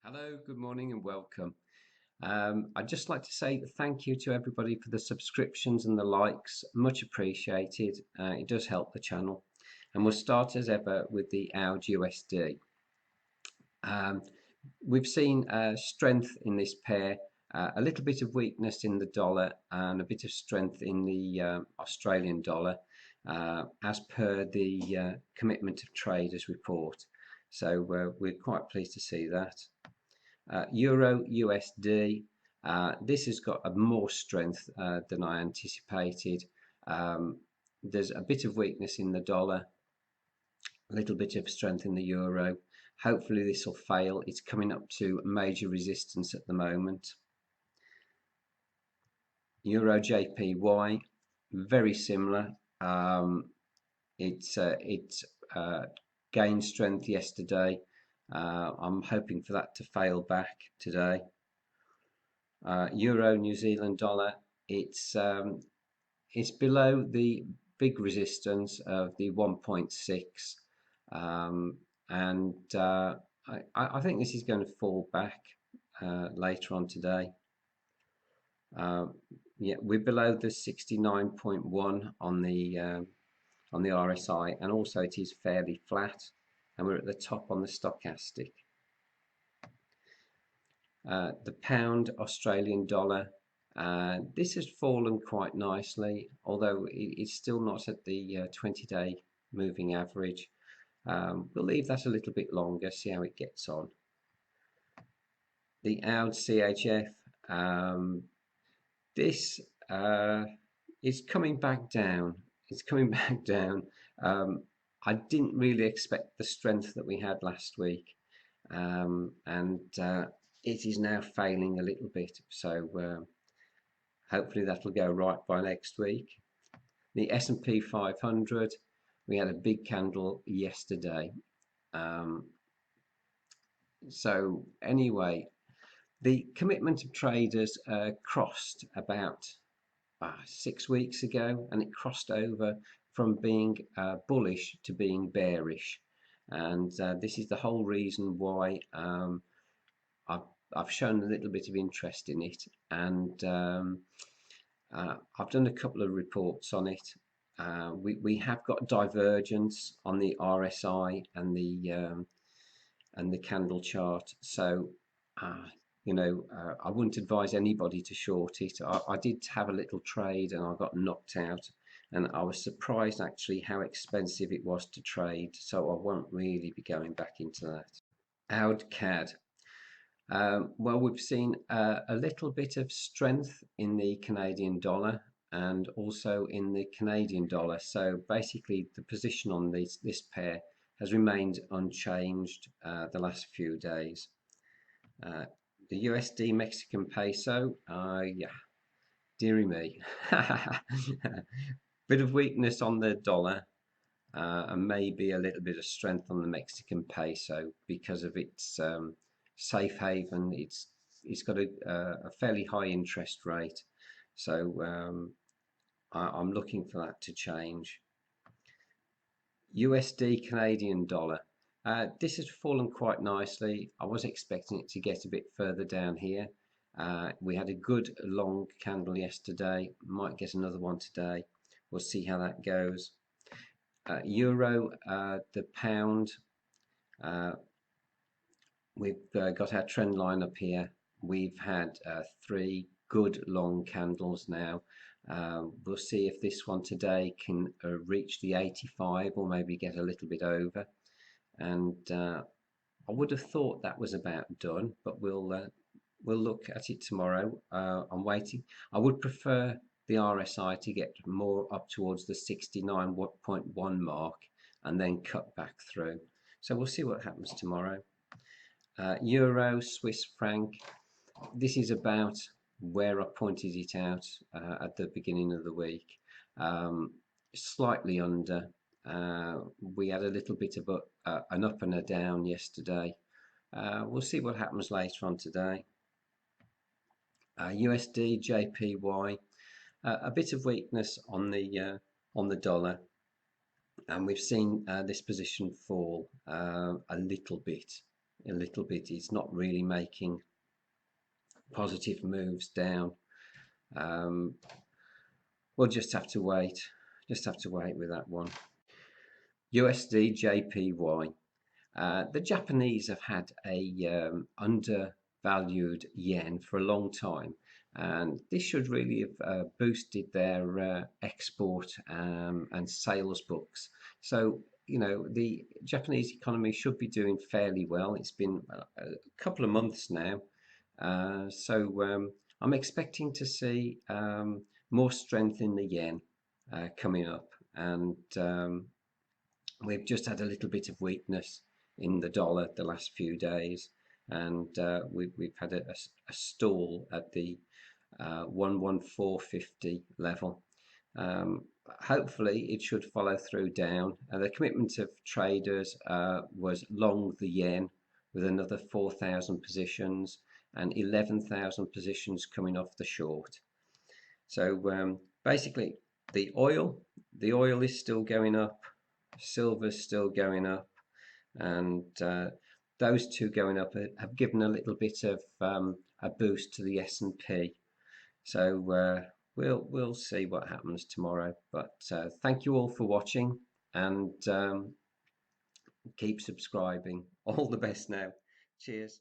Hello, good morning and welcome. I'd just like to say thank you to everybody for the subscriptions and the likes. Much appreciated. It does help the channel. And we'll start as ever with the AUD USD. We've seen strength in this pair, a little bit of weakness in the dollar and a bit of strength in the Australian dollar as per the commitment of traders report. So we're quite pleased to see that. Euro USD, this has got a more strength than I anticipated. There's a bit of weakness in the dollar, a little bit of strength in the euro. Hopefully this will fail. It's coming up to major resistance at the moment. Euro JPY, very similar. It's gained strength yesterday. I'm hoping for that to fail back today. Euro New Zealand dollar, it's below the big resistance of the 1.6, and I think this is going to fall back later on today. Yeah, we're below the 69.1 on the RSI, and also it is fairly flat, and we're at the top on the stochastic. The pound Australian dollar, this has fallen quite nicely, although it's still not at the 20-day moving average. We'll leave that a little bit longer, see how it gets on. The AUD CHF, this is coming back down. It's coming back down. I didn't really expect the strength that we had last week, and it is now failing a little bit. So hopefully that'll go right by next week. The S&P 500, we had a big candle yesterday. So anyway, the commitment of traders crossed about 6 weeks ago, and it crossed over from being bullish to being bearish. And this is the whole reason why I've shown a little bit of interest in it, and I've done a couple of reports on it. We have got divergence on the RSI and the candle chart, so I wouldn't advise anybody to short it. I did have a little trade and I got knocked out, and I was surprised actually how expensive it was to trade, so I won't really be going back into that. AUD CAD. Well, we've seen a little bit of strength in the Canadian dollar and also in the Canadian dollar. So basically the position on this pair has remained unchanged the last few days. The USD Mexican peso, yeah, dearie me. Bit of weakness on the dollar and maybe a little bit of strength on the Mexican peso because of its safe haven. It's got a fairly high interest rate, so I'm looking for that to change. USD Canadian dollar, this has fallen quite nicely. I was expecting it to get a bit further down here. We had a good long candle yesterday, might get another one today. We'll see how that goes. Euro, the pound, we've got our trend line up here. We've had 3 good long candles now. We'll see if this one today can reach the 85 or maybe get a little bit over. And I would have thought that was about done, but we'll look at it tomorrow. I'm waiting. I would prefer the RSI to get more up towards the 69.1 mark and then cut back through. So we'll see what happens tomorrow. Euro, Swiss franc, this is about where I pointed it out at the beginning of the week. Slightly under. We had a little bit of an up and a down yesterday. We'll see what happens later on today. USD, JPY, a bit of weakness on the dollar, and we've seen this position fall a little bit. a little bit. It's not really making positive moves down. Um, we'll just have to wait. Just have to wait with that one. USD JPY. The Japanese have had a undervalued yen for a long time, and this should really have boosted their export and sales books. So, the Japanese economy should be doing fairly well. It's been a couple of months now, so I'm expecting to see more strength in the yen coming up, and we've just had a little bit of weakness in the dollar the last few days, and we've had a stall at the 11450 level. Hopefully, it should follow through down. The commitment of traders was long the yen with another 4,000 positions and 11,000 positions coming off the short. So basically, the oil is still going up, silver's still going up, and those two going up have given a little bit of a boost to the S&P. So we'll see what happens tomorrow. But thank you all for watching, and keep subscribing. All the best now. Cheers.